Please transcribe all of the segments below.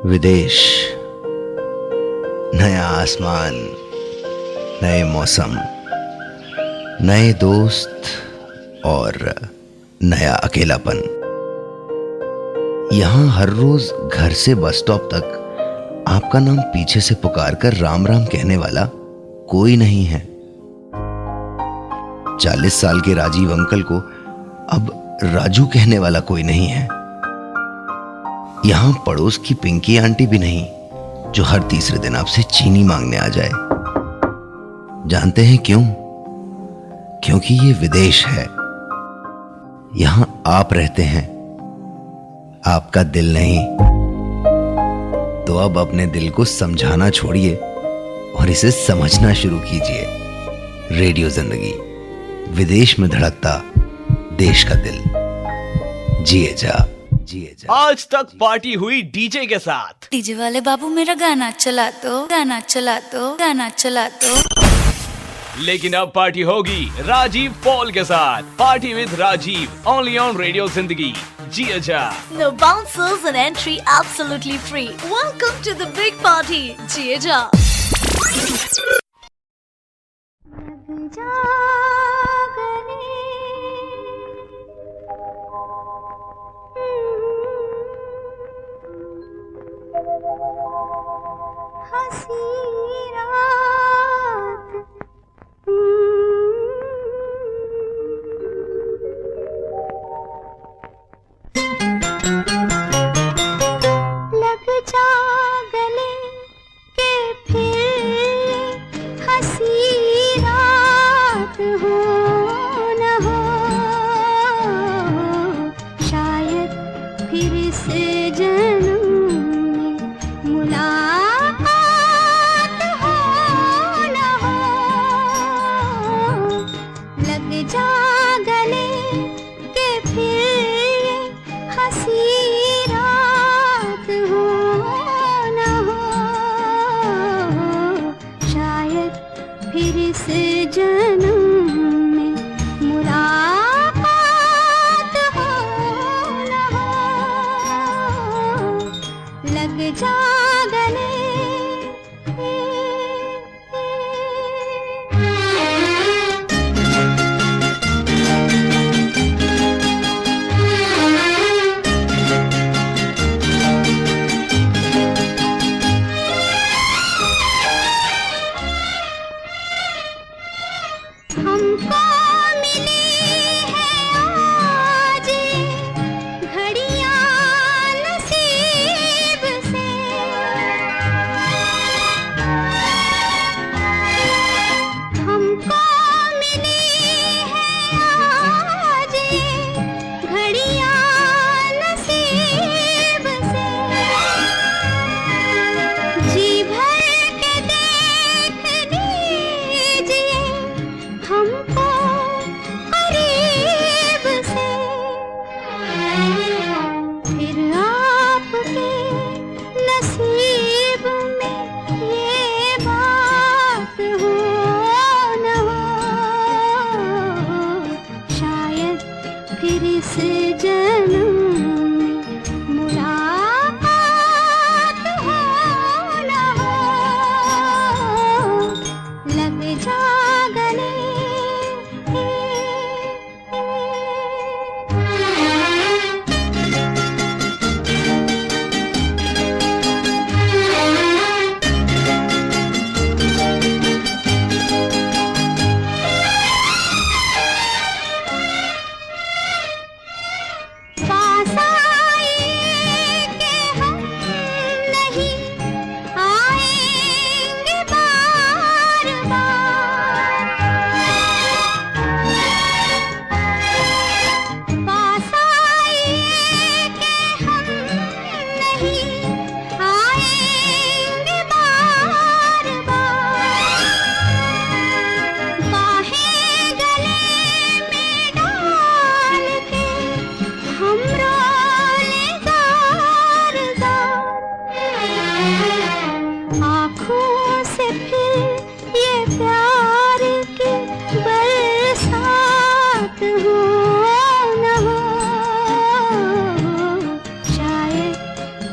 विदेश, नया आसमान, नए मौसम, नए दोस्त और नया अकेलापन। यहां हर रोज घर से बस स्टॉप तक आपका नाम पीछे से पुकार कर राम राम कहने वाला कोई नहीं है। 40 साल के राजीव अंकल को अब राजू कहने वाला कोई नहीं है। यहां पड़ोस की पिंकी आंटी भी नहीं जो हर तीसरे दिन आपसे चीनी मांगने आ जाए। जानते हैं क्यों? क्योंकि ये विदेश है। यहां आप रहते हैं, आपका दिल नहीं। तो अब अपने दिल को समझाना छोड़िए और इसे समझना शुरू कीजिए। रेडियो जिंदगी, विदेश में धड़कता देश का दिल। जिए जा, जिए जा। आज तक पार्टी हुई डीजे के साथ। डीजे वाले बाबू मेरा गाना चला दो, गाना चला दो, गाना चला दो। लेकिन अब पार्टी होगी राजीव पॉल के साथ। Party with Rajeev, only on radio Zindagi. जिए जा। No bouncers and entry absolutely free. Welcome to the big party. जिए जा।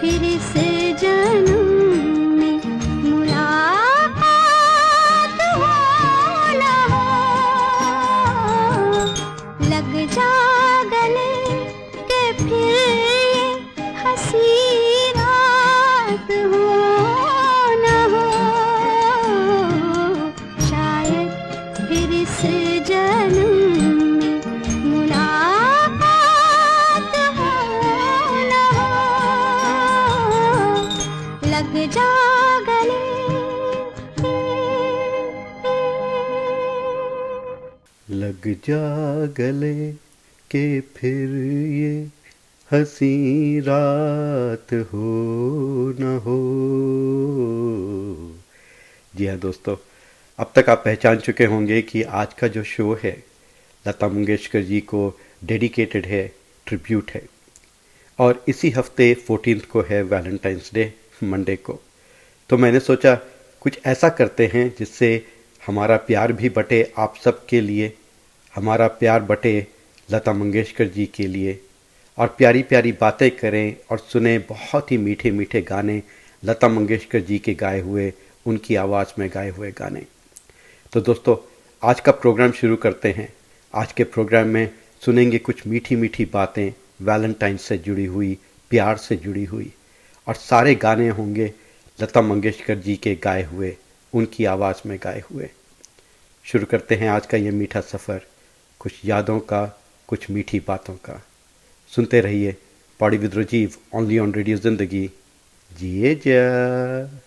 फिर इस जन्म में मुलाकात हो न हो, लग जा गले के फिर ये हंसी रात हो न हो, शायद फिर इस जन्म में मुलाकात हो न हो, लग जा गले। लग जा गले के फिर ये हंसी रात हो न हो। जी हाँ दोस्तों, अब तक आप पहचान चुके होंगे कि आज का जो शो है लता मंगेशकर जी को डेडिकेटेड है, ट्रिब्यूट है। और इसी हफ्ते 14 को है वैलेंटाइंस डे, मंडे को। तो मैंने सोचा कुछ ऐसा करते हैं जिससे हमारा प्यार भी बटे आप सब के लिए, हमारा प्यार बटे लता मंगेशकर जी के लिए, और प्यारी प्यारी बातें करें और सुने बहुत ही मीठे मीठे गाने, लता मंगेशकर जी के गाए हुए, उनकी आवाज़ में गाए हुए गाने। तो दोस्तों, आज का प्रोग्राम शुरू करते हैं। आज के प्रोग्राम में सुनेंगे कुछ मीठी मीठी बातें वैलेंटाइन से जुड़ी हुई, प्यार से जुड़ी हुई, और सारे गाने होंगे लता मंगेशकर जी के गाए हुए, उनकी आवाज़ में गाए हुए। शुरू करते हैं आज का ये मीठा सफ़र, कुछ यादों का, कुछ मीठी बातों का। सुनते रहिए party with Rajeev, only on radio Zindagi. जिए जा।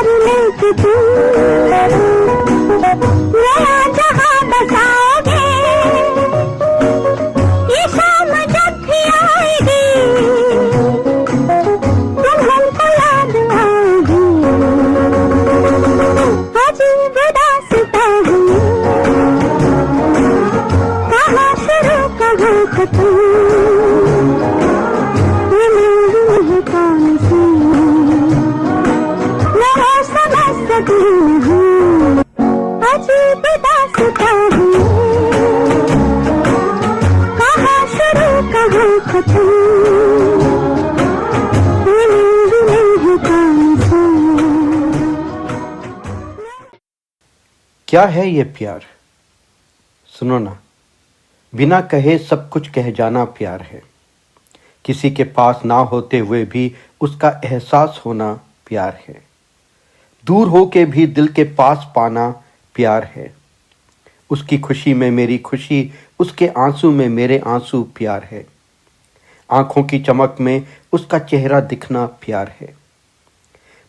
प्यार लेके तुम नया जहां बसाओगे, ये शाम जब भी आएगी तुम हमको याद आओगी। अजीब दास्तां है, कहाँ शुरू कहाँ खत्म, ये मेरी कौन सी नहीं समझ सकी हूँ। अजीब दास्तां है, कहाँ शुरू कहाँ खत्म, ये मेरी कौन सी। क्या है ये प्यार? सुनो ना, बिना कहे सब कुछ कह जाना प्यार है। किसी के पास ना होते हुए भी उसका एहसास होना प्यार है। दूर होके भी दिल के पास पाना प्यार है। उसकी खुशी में मेरी खुशी, उसके आंसू में मेरे आंसू प्यार है। आंखों की चमक में उसका चेहरा दिखना प्यार है।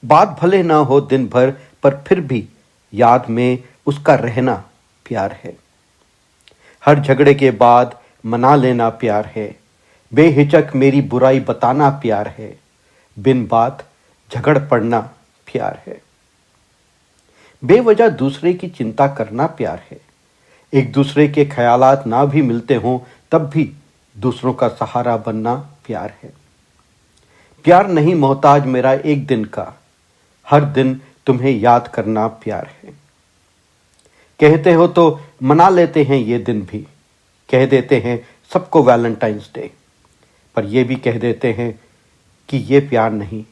बात भले ना हो दिन भर, पर फिर भी याद में उसका रहना प्यार है। हर झगड़े के बाद मना लेना प्यार है। बेहिचक मेरी बुराई बताना प्यार है। बिन बात झगड़ पड़ना प्यार है। बेवजह दूसरे की चिंता करना प्यार है। एक दूसरे के ख्यालात ना भी मिलते हों तब भी दूसरों का सहारा बनना प्यार है। प्यार नहीं मोहताज मेरा एक दिन का, हर दिन तुम्हें याद करना प्यार है। कहते हो तो मना लेते हैं ये दिन भी, कह देते हैं सबको वैलेंटाइंस डे, पर ये भी कह देते हैं कि ये प्यार नहीं,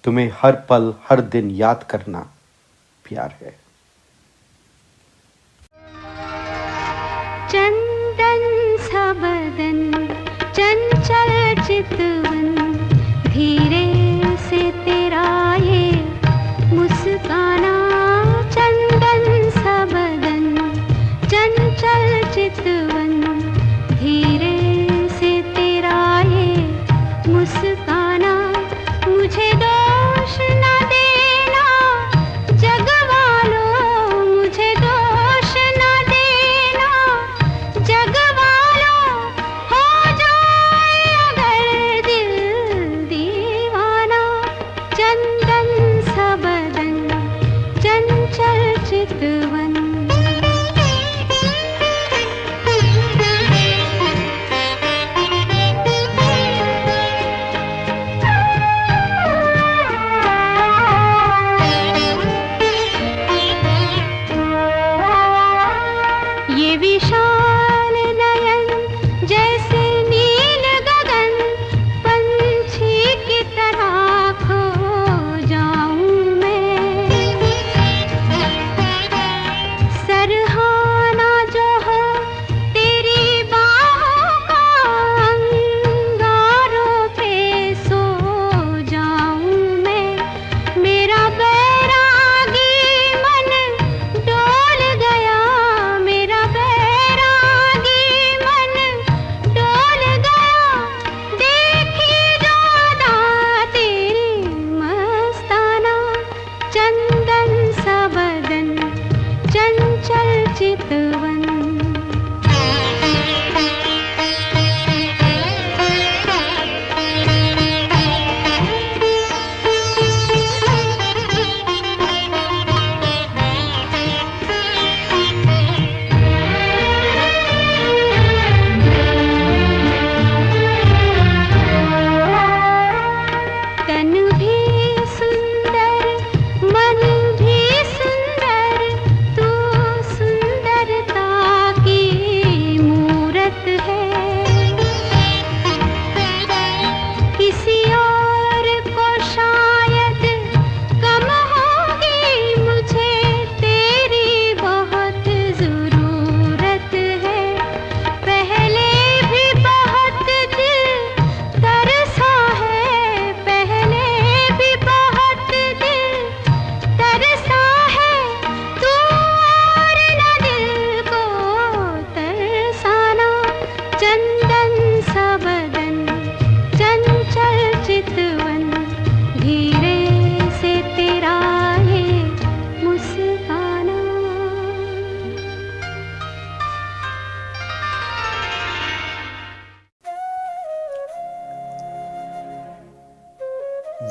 तुम्हें हर पल हर दिन याद करना प्यार है। चंदन सा बदन चंचल चितवन, धीरे से तेरा ये मुस्काना। चंदन सा बदन चंचल चितवन, धीरे से तेरा ये मुस्काना। मुझे दोष न देना जग वालों, मुझे दोष न देना जग वालों, हो जाए अगर दिल दीवाना। चंदन सा बदन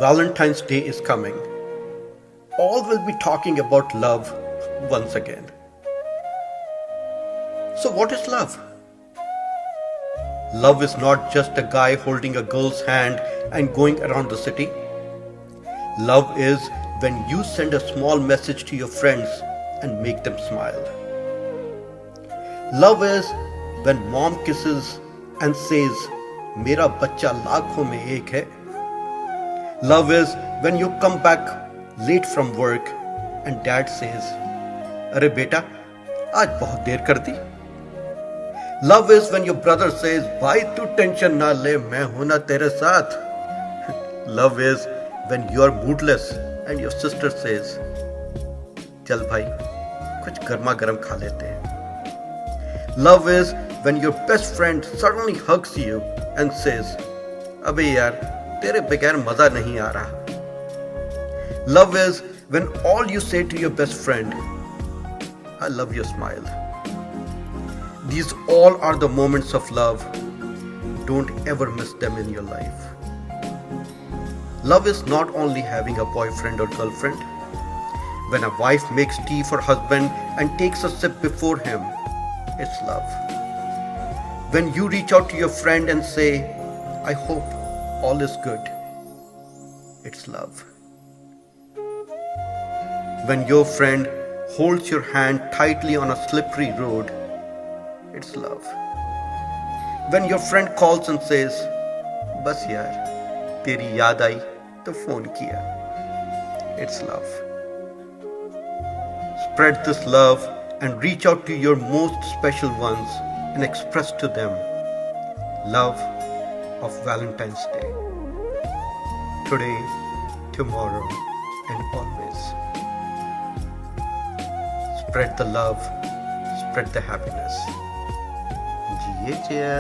Valentine's Day is coming. All will be talking about love once again. So, what is love? Love is not just a guy holding a girl's hand and going around the city. Love is when you send a small message to your friends and make them smile. Love is when mom kisses and says, "Mera bachcha लाखों में एक है." Love is when you come back late from work and dad says, "अरे बेटा, आज बहुत देर कर दी." Love is when your brother says, "भाई तू टेंशन ना ले, मैं हूं ना तेरे साथ." Love is when you are moodless and your sister says, "चल भाई, कुछ गर्मा गर्म खा लेते हैं." Love is when your best friend suddenly hugs you and says, "अबे यार, तेरे बगैर मजा नहीं आ रहा." Love is when all you say to your best friend, "I love your smile." These all are the moments of love. Don't ever miss them in your life. Love is not only having a boyfriend or girlfriend. When a wife makes tea for husband and takes a sip before him, it's love. When you reach out to your friend and say, "I hope all is good," it's love. When your friend holds your hand tightly on a slippery road, it's love. When your friend calls and says, "बस यार, तेरी याद आई तो phone किया," it's love. Spread this love and reach out to your most special ones and express to them love of Valentine's Day. Today, tomorrow, and always. Spread the love, spread the happiness. जिए जिया।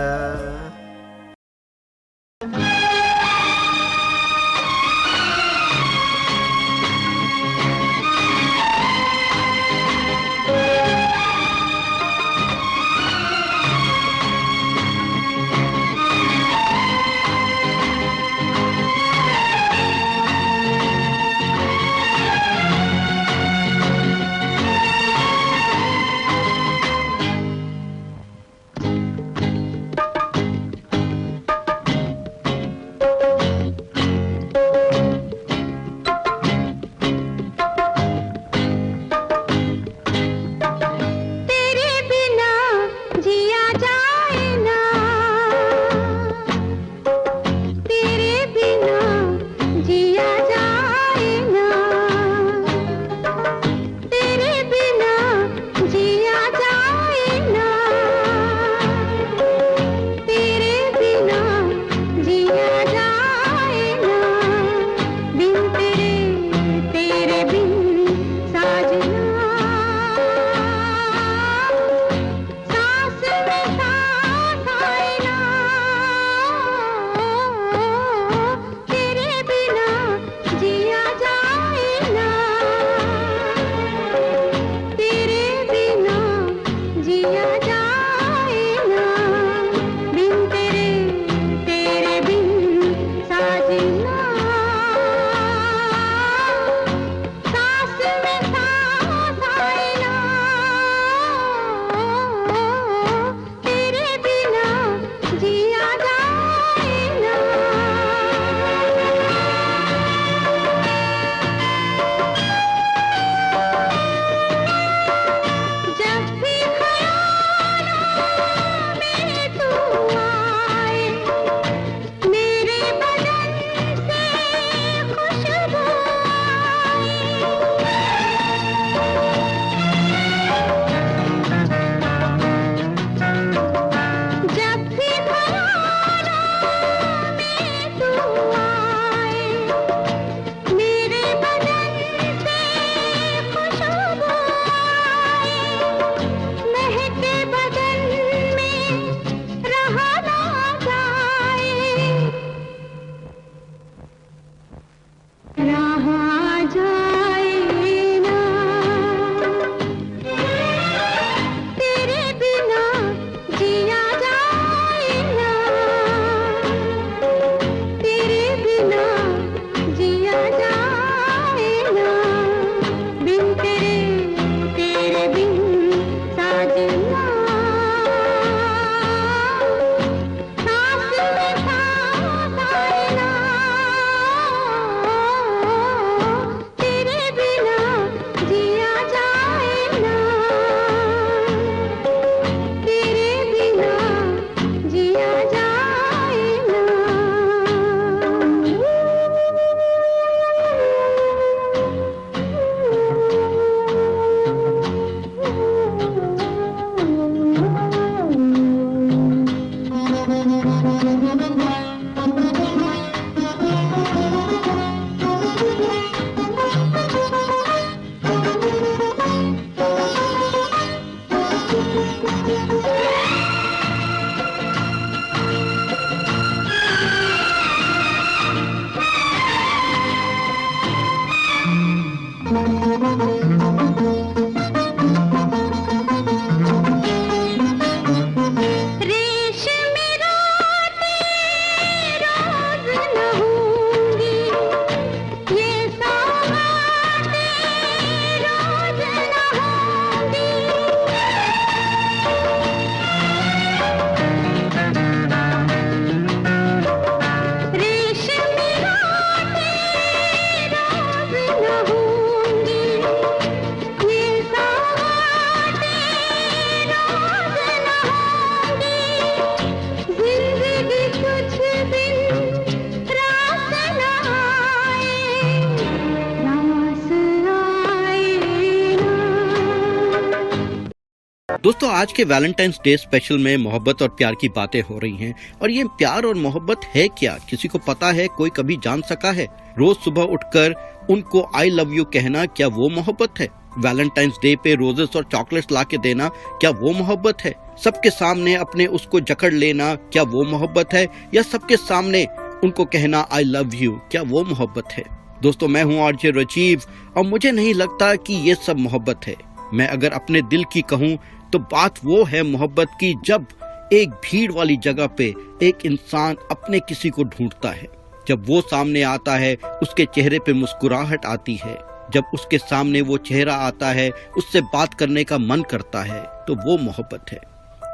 दोस्तों आज के Valentine's day special में मोहब्बत और प्यार की बातें हो रही हैं और ये प्यार और मोहब्बत है क्या, किसी को पता है, कोई कभी जान सका है? रोज सुबह उठकर उनको आई लव यू कहना, क्या वो मोहब्बत है? वैलेंटाइंस डे पे रोजेस और चॉकलेट्स ला के देना, क्या वो मोहब्बत है? सबके सामने अपने उसको जकड़ लेना, क्या वो मोहब्बत है? या सबके सामने उनको कहना आई लव यू, क्या वो मोहब्बत है? दोस्तों मैं हूँ आरजे राजीव और मुझे नहीं लगता कि ये सब मोहब्बत है। मैं अगर अपने दिल की कहूँ तो बात वो है मोहब्बत की, जब एक भीड़ वाली जगह पे एक इंसान अपने किसी को ढूंढता है, जब वो सामने आता है उसके चेहरे पे मुस्कुराहट आती है, जब उसके सामने वो चेहरा आता है उससे बात करने का मन करता है, तो वो मोहब्बत है।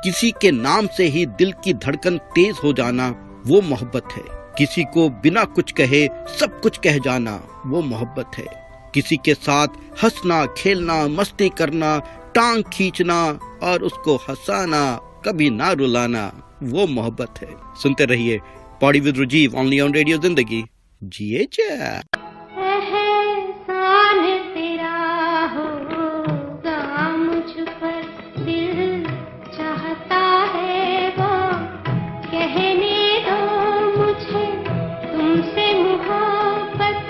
किसी के नाम से ही दिल की धड़कन तेज हो जाना वो मोहब्बत है। किसी को बिना कुछ कहे सब कुछ कह जाना वो मोहब्बत है। किसी के साथ हंसना, खेलना, मस्ती करना, टांग खींचना और उसको हंसाना, कभी ना रुलाना, वो मोहब्बत है। सुनते रहिए Poddy with Rajeev only on radio Zindagi. जिए जा। एहसान तेरा होगा मुझ पर, दिल चाहता है वो कहने दो मुझे, तुमसे मोहब्बत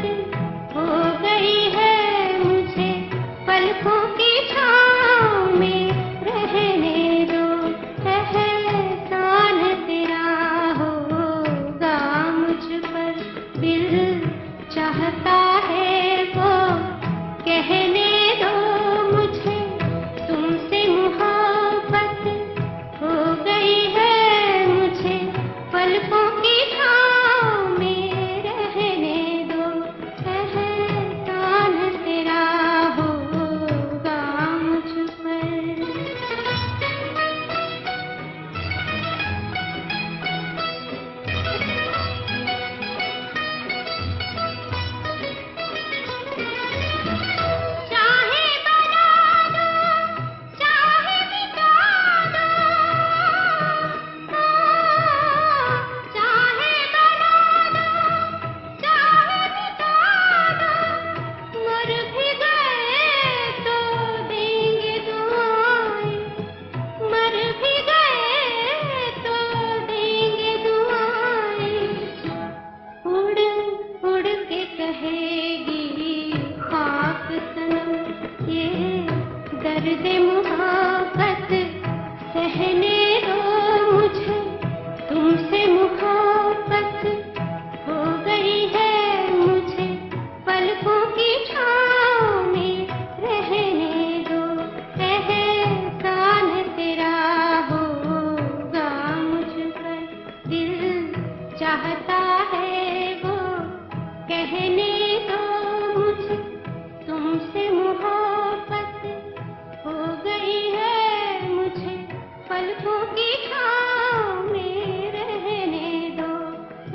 हो गई है मुझे, पलकों की छाँव में रहने दो। एहसान तेरा होगा मुझ पर, दिल चाहता है वो कहने दो मुझे, तुमसे मोहब्बत हो गई है मुझे, पलकों की छाँव में रहने दो। एहसान तेरा होगा मुझ पर। चाहे बना दो, चाहे मिटा दो, चाहे बना दो, चाहे मिटा दो, मर भी गए तो देंगे दुआएं, मर भी गए तो देंगे दुआएं। उड़ उड़ के कहेगी खाक सनम, ये दर्द मोहब्बत सहने दो मुझे, तुमसे मोहब्बत हो गई है मुझे, पलकों की छाँव में रहने दो। एहसान तेरा होगा मुझ पर, दिल चाहता है वो कहने दो मुझे, तुमसे मोहब्बत हो गई है मुझे, पलकों की छाँव में रहने दो।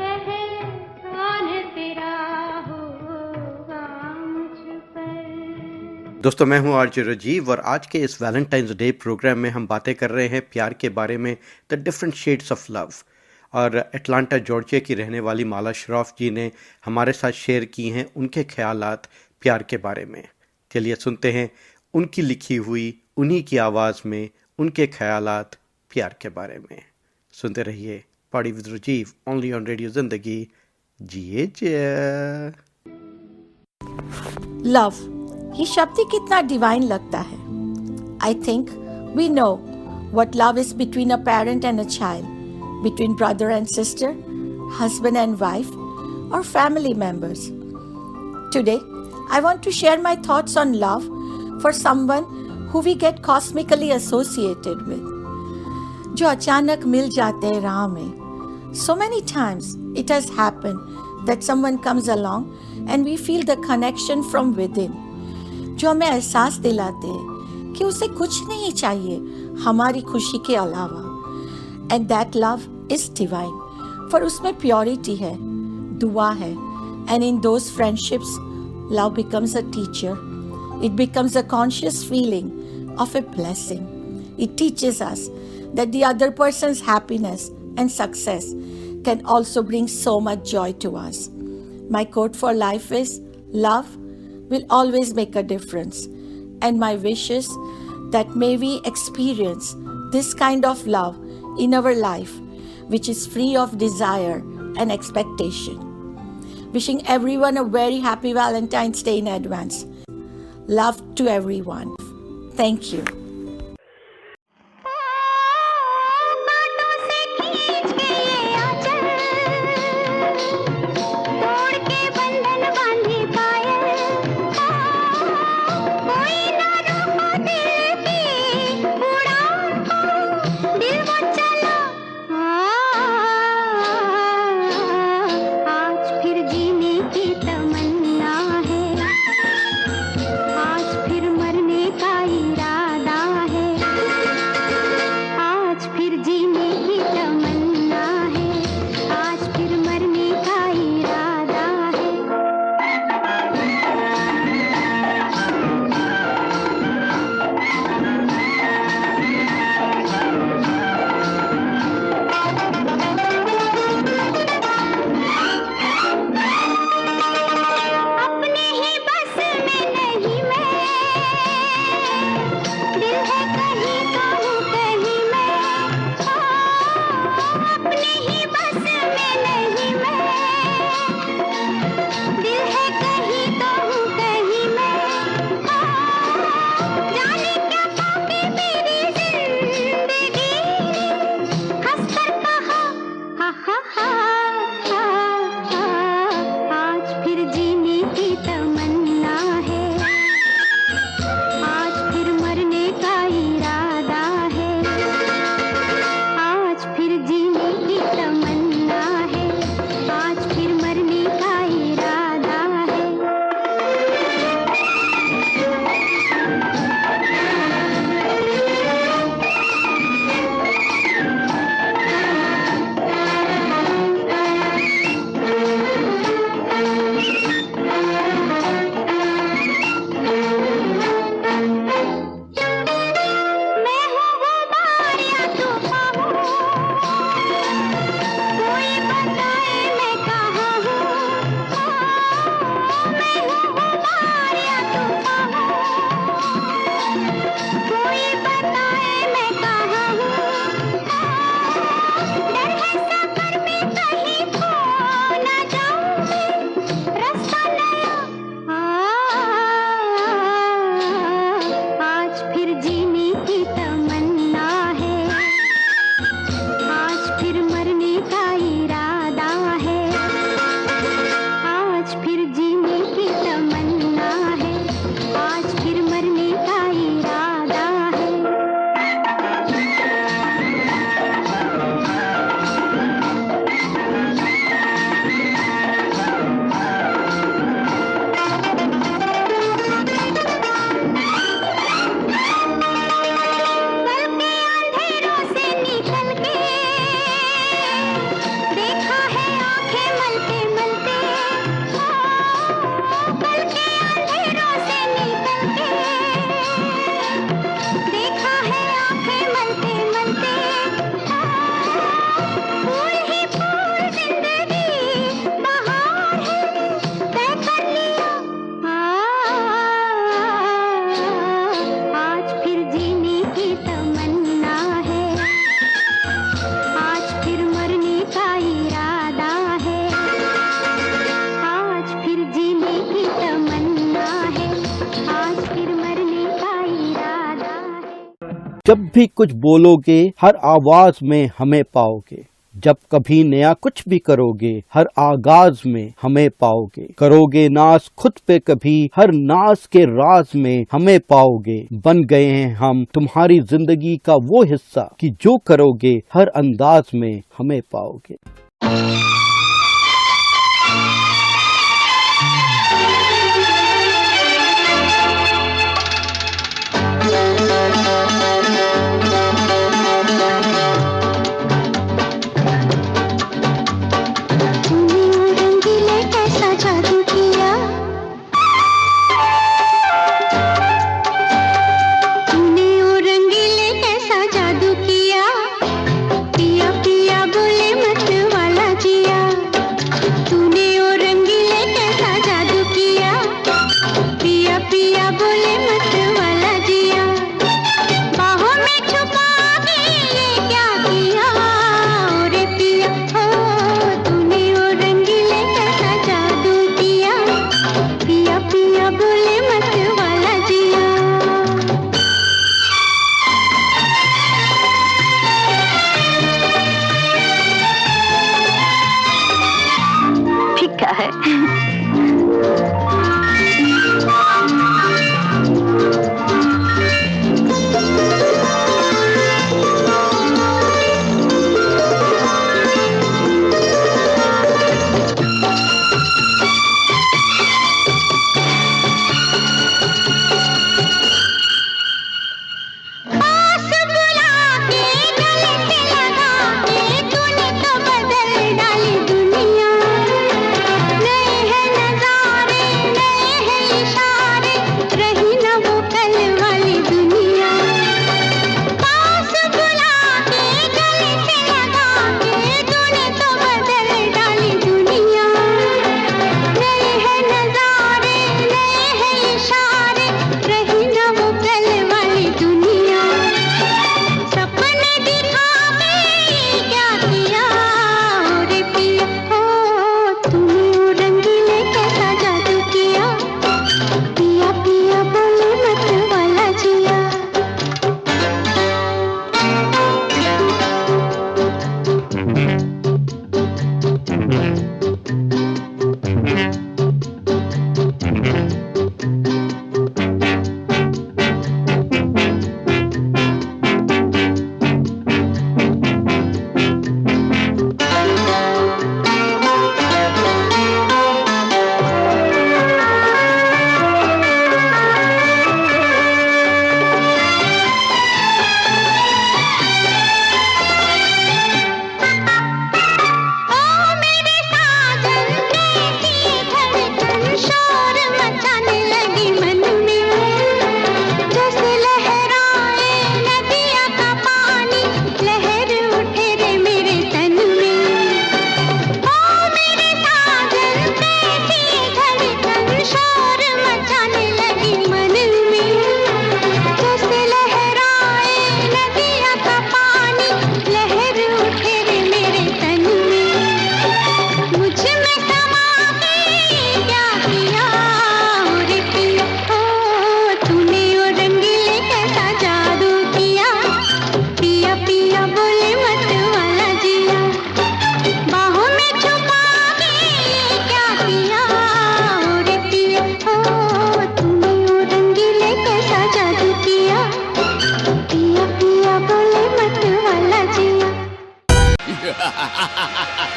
एहसान तेरा होगा मुझ पर। दोस्तों मैं हूँ आरजे राजीव और आज के इस वैलेंटाइंस डे प्रोग्राम में हम बातें कर रहे हैं प्यार के बारे में, the different shades of love. और एटलांटा जॉर्जिया की रहने वाली माला श्रॉफ जी ने हमारे साथ शेयर की हैं उनके ख्यालात प्यार के बारे में। चलिए सुनते हैं उनकी लिखी हुई उन्हीं की आवाज़ में उनके ख्यालात प्यार के बारे में। सुनते रहिए Poddy with Rajeev only on radio Zindagi. जिए जा। लव, ये शब्द ही कितना डिवाइन लगता है। I think we know what love is between a parent and a child, between brother and sister, husband and wife, or family members. Today, I want to share my thoughts on love for someone who we get cosmically associated with. जो अचानक मिल जाते हैं राह में. So many times it has happened that someone comes along and we feel the connection from within. जो हमें एहसास दिलाते हैं कि उसे कुछ नहीं चाहिए हमारी खुशी के अलावा. And that love is divine. For उसमें purity है, दुआ है. And in those friendships, love becomes a teacher. It becomes a conscious feeling of a blessing. It teaches us that the other person's happiness and success can also bring so much joy to us. My quote for life is, love will always make a difference. And my wish is that may we experience this kind of love in our life, which is free of desire and expectation. Wishing everyone a very happy Valentine's Day in advance. Love to everyone. Thank you. बातों से खींच के ये आंचल, तोड़ के बंधन बांधी पायल, कोई ना रोको दिल की उड़ान को, दिल वो चला. आज फिर जीने की तमन्ना है, आज फिर मरने का इरादा है. आज फिर जीने की तमन्ना है, आज फिर मरने का इरादा है. अपने ही बस में नहीं मैं, दिल है कहीं तो हूँ कहीं मैं. अपने ही बस में नहीं मैं, दिल है कहीं तो हूँ कहीं मैं. जाने क्या पाके मेरी जिंदगी हंस कर कहा, हा हा हा. आज फिर जीने की तमन्ना है, आज फिर मरने का इरादा है. आज फिर जीने की तमन्ना है, आज फिर मरने का इरादा है. मैं हूँ वो बार या तूफान हूँ, कोई बताए मैं कहाँ हूँ. मैं हूँ वो बार या तूफान हूँ, कोई बताए मैं कहाँ हूँ. डर है सफर में कहीं खो ना जाऊँ मैं, रास्ता नया. आज फिर जीने की तमन्ना है, आज फिर मरने का इरादा है. आज फिर जीने की तमन्ना है, आज फिर मरने का इरादा है. कल के अंधेरों से निकल के देखा है आंखें मलते मलते. कल के अंधेरों से निकल के देखा है आंखें मलते मलते. फूल ही फूल जिंदगी बहार है, तय कर लिया. आज फिर जीने की तमन्ना है, आज फिर मरने का इरादा है. आज फिर जीने की तमन्ना है, आज फिर मरने का इरादा है. जब भी कुछ बोलोगे हर आवाज में हमें पाओगे. जब कभी नया कुछ भी करोगे हर आगाज में हमें पाओगे, करोगे नाज खुद पे कभी हर नाज के राज में हमें पाओगे। बन गए हैं हम तुम्हारी जिंदगी का वो हिस्सा कि जो करोगे हर अंदाज में हमें पाओगे।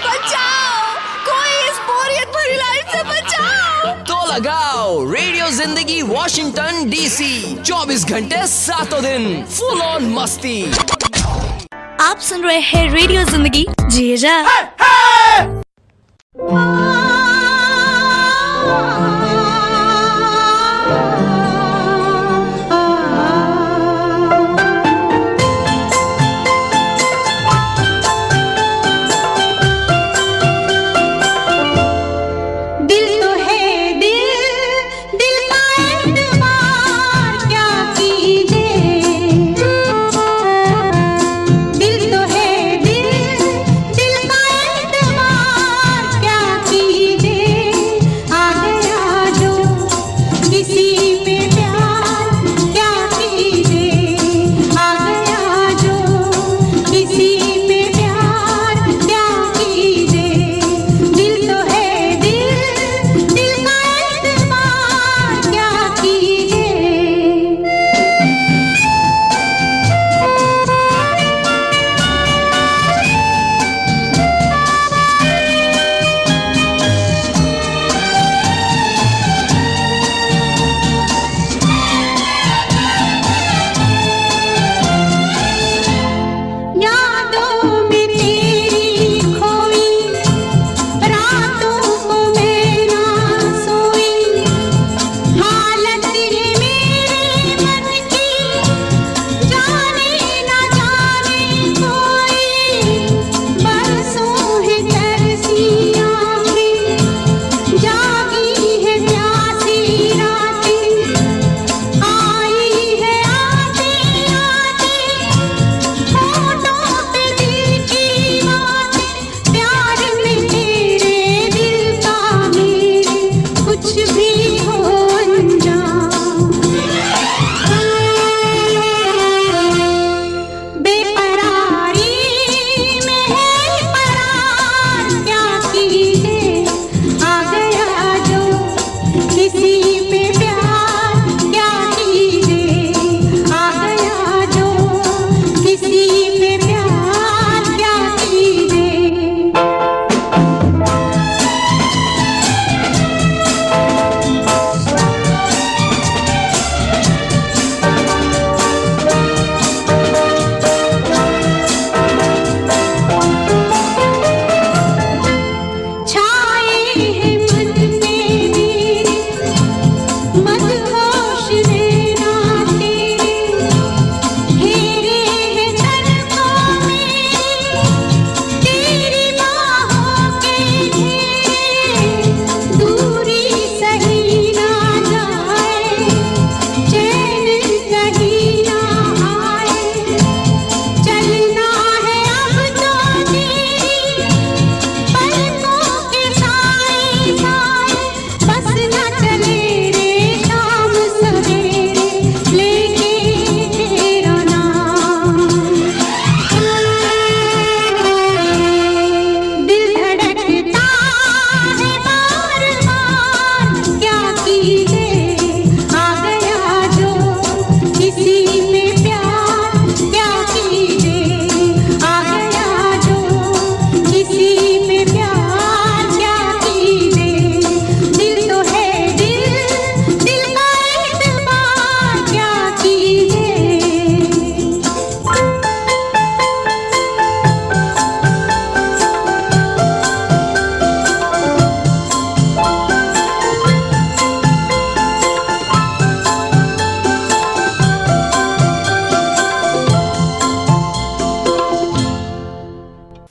बचाओ, कोई इस बोरियत भरी लाइफ से बचाओ। तो लगाओ रेडियो जिंदगी वॉशिंगटन डीसी 24 घंटे 7 दिन फुल ऑन मस्ती। आप सुन रहे हैं रेडियो जिंदगी, जिए जा। दिल तो है दिल, दिल का एतबार क्या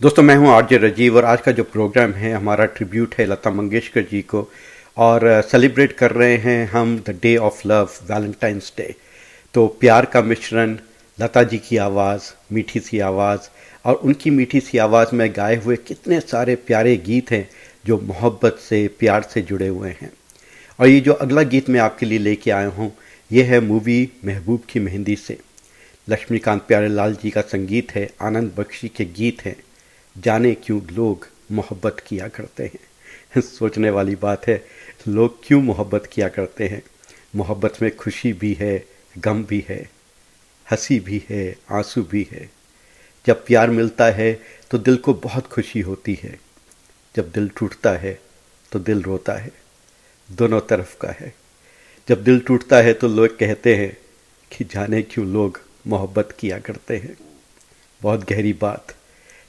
दोस्तों, मैं हूं आरजे राजीव और आज का जो प्रोग्राम है हमारा ट्रिब्यूट है लता मंगेशकर जी को और सेलिब्रेट कर रहे हैं हम the day of love, Valentine's day. तो प्यार का मिश्रण, लता जी की आवाज़, मीठी सी आवाज़ और उनकी मीठी सी आवाज़ में गाए हुए कितने सारे प्यारे गीत हैं जो मोहब्बत से, प्यार से जुड़े हुए हैं। और ये जो अगला गीत मैं आपके लिए लेके आया हूँ ये है मूवी महबूब की मेहंदी से। लक्ष्मीकांत प्यारेलाल जी का संगीत है, आनंद बख्शी के गीत हैं। जाने क्यों लोग मोहब्बत किया करते हैं। सोचने वाली बात है, लोग क्यों मोहब्बत किया करते हैं। मोहब्बत में खुशी भी है, गम भी है, हंसी भी है, आंसू भी है। जब प्यार मिलता है तो दिल को बहुत खुशी होती है, जब दिल टूटता है तो दिल रोता है, दोनों तरफ का है। जब दिल टूटता है तो लोग कहते हैं कि जाने क्यों लोग मोहब्बत किया करते हैं। बहुत गहरी बात।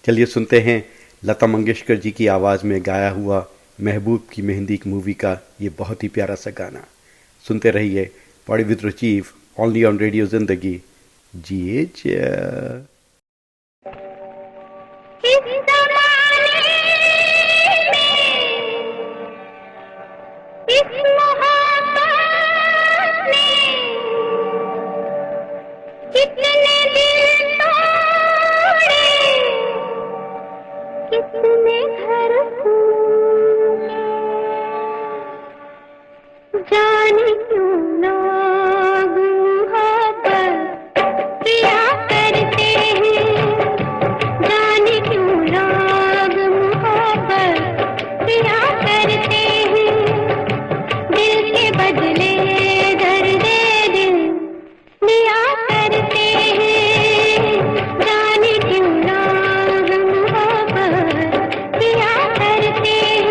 चलिए सुनते हैं लता मंगेशकर जी की आवाज़ में गाया हुआ महबूब की मेहंदी मूवी का ये बहुत ही प्यारा सा गाना। सुनते रहिए party with Rajeev, only on radio Zindagi. जिए जा। जाने क्यों लोग मोहब्बत किया करते हैं, जाने क्यों लोग मोहब्बत किया करते हैं। दिल के बदले दर्द दिल दिया करते हैं, जाने क्यों लोग मोहब्बत किया करते हैं।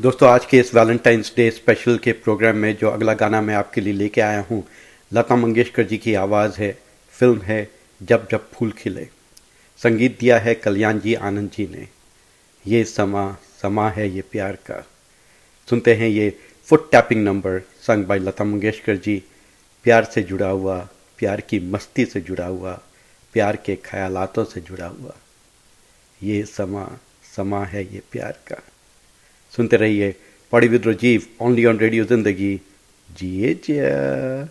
दोस्तों, आज के इस वैलेंटाइंस डे स्पेशल के प्रोग्राम में जो अगला गाना मैं आपके लिए लेके आया हूँ, लता मंगेशकर जी की आवाज़ है, फिल्म है जब जब फूल खिले, संगीत दिया है कल्याण जी आनंद जी ने। ये समा है ये प्यार का। सुनते हैं ये foot tapping number sung by Lata Mangeshkar ji, प्यार से जुड़ा हुआ, प्यार की मस्ती से जुड़ा हुआ, प्यार के ख्यालातों से जुड़ा हुआ। ये समा है ये प्यार का। सुनते रहिए party with Rajeev, only on radio Zindagi. जिए जिया।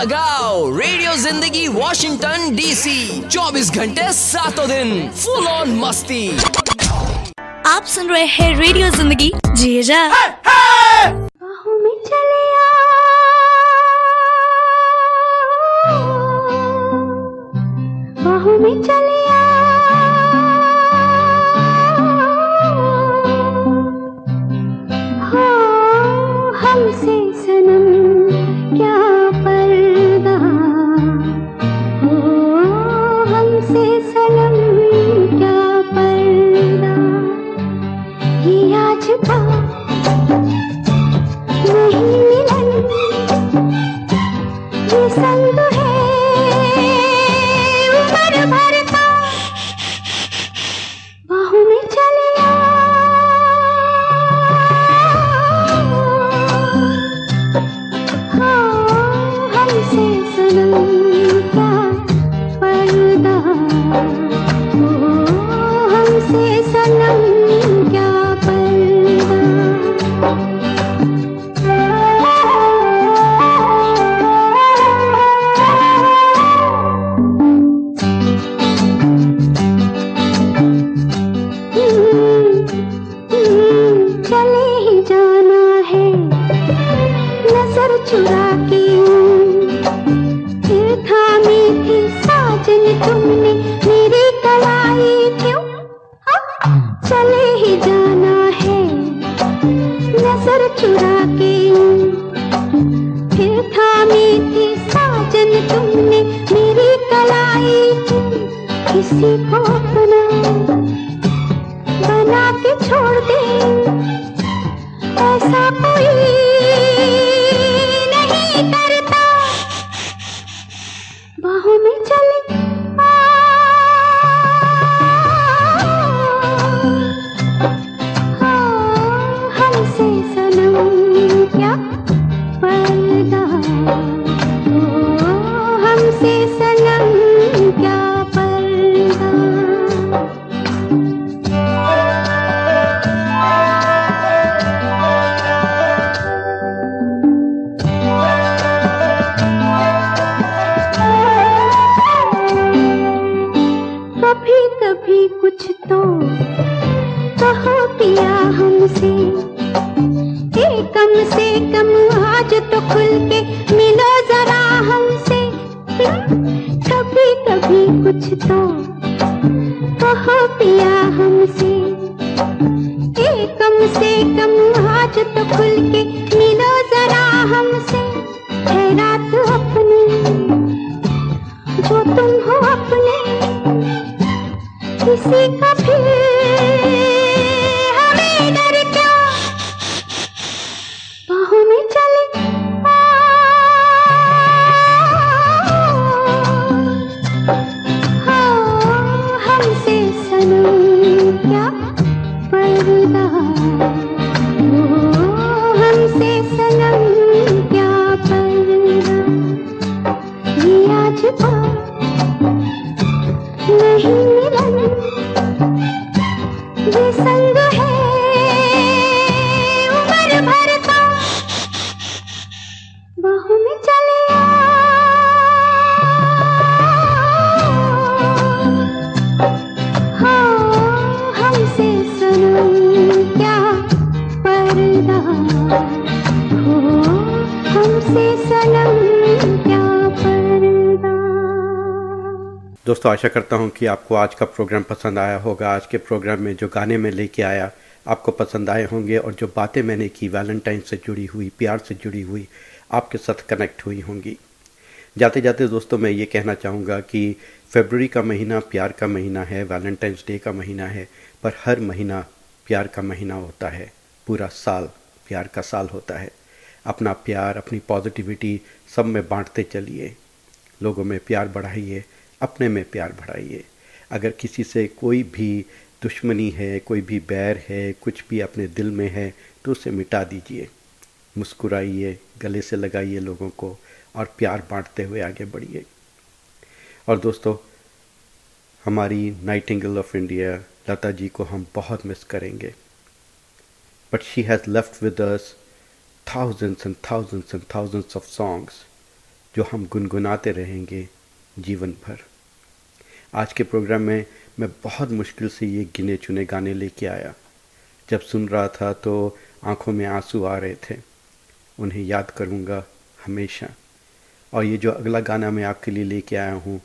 लगाओ रेडियो जिंदगी वॉशिंगटन डीसी 24 घंटे 7 दिन फुल ऑन मस्ती। आप सुन रहे हैं रेडियो जिंदगी जिए जा। बाहों में चले बाहों में चले हो हमसे सनम क्या पर्दा हो हमसे सनम क्या पर्दा ये आज का नहीं मिलन ये संग है उम्र भर का बाहों में चले हमसे सनम क्या पर्दा हो हमसे सनम क्या पर्दा। चले ही जाना है नजर चुरा के फिर थामी थी साजन तुमने मेरी कलाई क्यों चले ही जाना है नजर चुरा के फिर थामी थी साजन तुमने मेरी कलाई क्यों किसी को अपना बना के छोड़ दे ऐसा कोई नहीं करता बाहों में चले हमसे सनम क्या पर्दा हो हमसे सनम क्या पर्दा। कभी कभी कुछ तो कहो पिया हमसे कम से कम आज तो खुल के मिलो जरा हमसे कभी कभी कुछ तो कहो पिया हमसे कम से कम आज तो खुल के मिलो जरा हमसे है रात अपनी जो तुम हो अपने किसी का फिर हमें डर क्या बाहों में चले हमसे सनम क्या पर्दा हो हमसे सनम क्या पर्दा ये आज नहीं मिलन ये संग है उम्र भर का बाहों में चले हमसे सनम क्या पर्दा हो हमसे सनम क्या पर्दा। दोस्तों आशा करता हूं कि आपको आज का प्रोग्राम पसंद आया होगा। आज के प्रोग्राम में जो गाने मैं लेके आया आपको पसंद आए होंगे और जो बातें मैंने की वैलेंटाइन से जुड़ी हुई प्यार से जुड़ी हुई आपके साथ कनेक्ट हुई होंगी। जाते जाते दोस्तों मैं ये कहना चाहूँगा कि फरवरी का महीना प्यार का महीना है, वैलेंटाइंस डे का महीना है, पर हर महीना प्यार का महीना होता है, पूरा साल प्यार का साल होता है। अपना प्यार अपनी पॉजिटिविटी सब में बांटते चलिए, लोगों में प्यार बढ़ाइए, अपने में प्यार बढ़ाइए। अगर किसी से कोई भी दुश्मनी है, कोई भी बैर है, कुछ भी अपने दिल में है तो उसे मिटा दीजिए। मुस्कुराइए, गले से लगाइए लोगों को और प्यार बांटते हुए आगे बढ़िए। और दोस्तों हमारी Nightingale of India Lata ji को हम बहुत मिस करेंगे, but she has left with us thousands and thousands and thousands of songs जो हम गुनगुनाते रहेंगे जीवन भर। आज के प्रोग्राम में मैं बहुत मुश्किल से ये गिने चुने गाने लेके आया। जब सुन रहा था तो आंखों में आंसू आ रहे थे। उन्हें याद करूँगा हमेशा। और ये जो अगला गाना मैं आपके लिए लेके आया हूँ,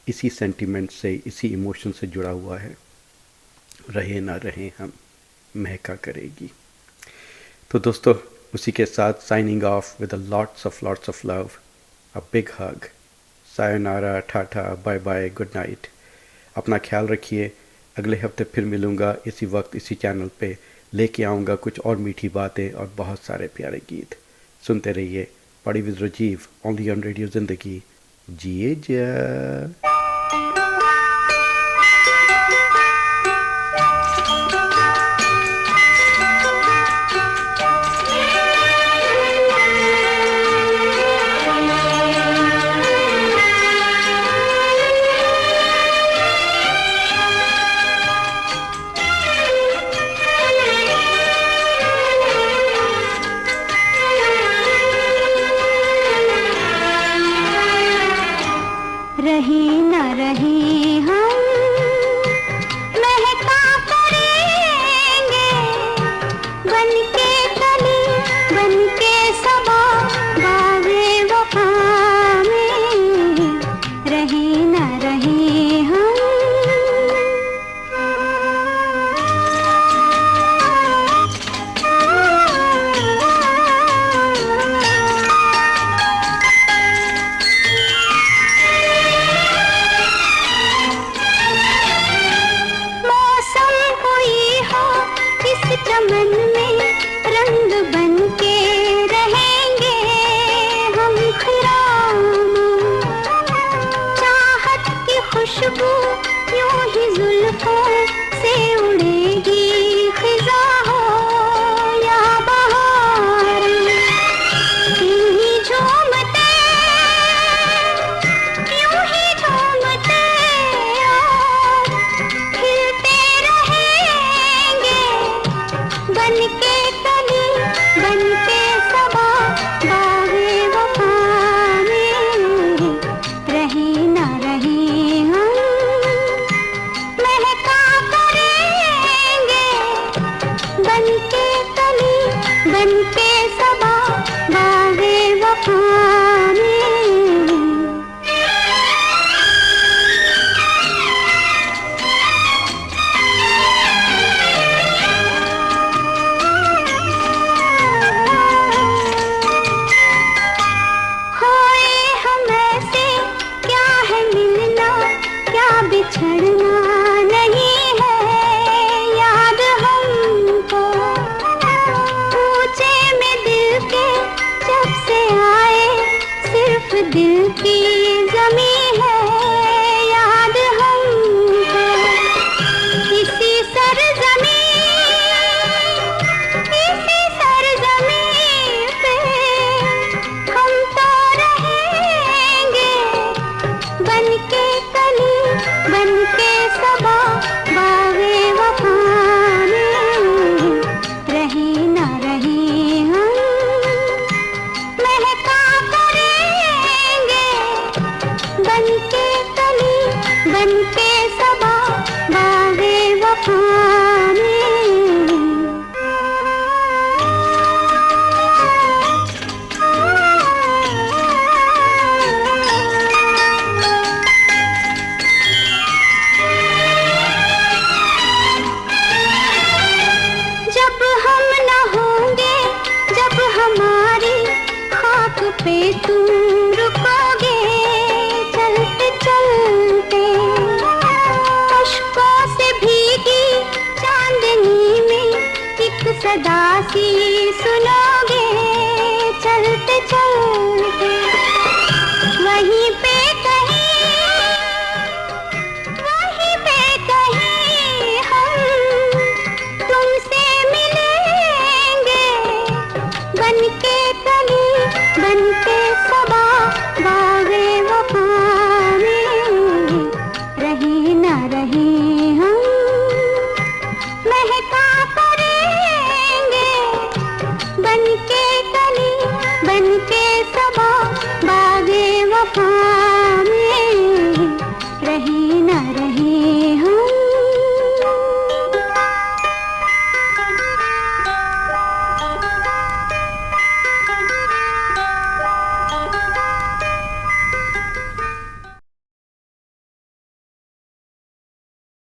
इसी सेंटिमेंट से, इसी इमोशन से जुड़ा हुआ है। रहे ना रहे हम, महका करेगी। तो दोस्तों, उसी के साथ signing off with lots of love, a big hug, sayonara, tata, bye bye, good night. अपना ख्याल रखिए। अगले हफ्ते फिर मिलूँगा इसी वक्त, इसी चैनल पे। लेके आऊँगा कुछ और मीठी बातें और बहुत सारे प्यारे गीत। सुनते रहिए party with Rajeev, only on radio Zindagi. जिए जा। रहे न रहे हम, महका करेंगे बनके कली, बनके सबा, बावे वफा में। रहे न रहे हम। चमन में रंग बनके रहेंगे हम खिराम। चाहत की खुशबू यूं ही जुल्फों से उड़ेगी, खिजा हो या बहार। यूं ही झूमते और खिलते रहेंगे बनके कली, बनके सबा, बागे वफा में। रहे न रहे हम, महका करेंगे बनके कली, बनके सबा, बागे वफा में। बिछड़ना नहीं है याद हमको, पूछे में दिल के जब से आए, सिर्फ दिल की जमी है याद हमको। इसी सरजमी पे हम तो रहेंगे बनके कली, बनके सबा, बागे वफा में। रहे न रहे हम, महका करेंगे बनके कली, बनके सबा, बागे वफा में। पे तुम रुकोगे चलते चलते, अश्कों से भीगी चांदनी में एक सदा सी सुनोगे चलते चलते। वहीं पे कहीं हम तुमसे मिलेंगे बनके कली, बनके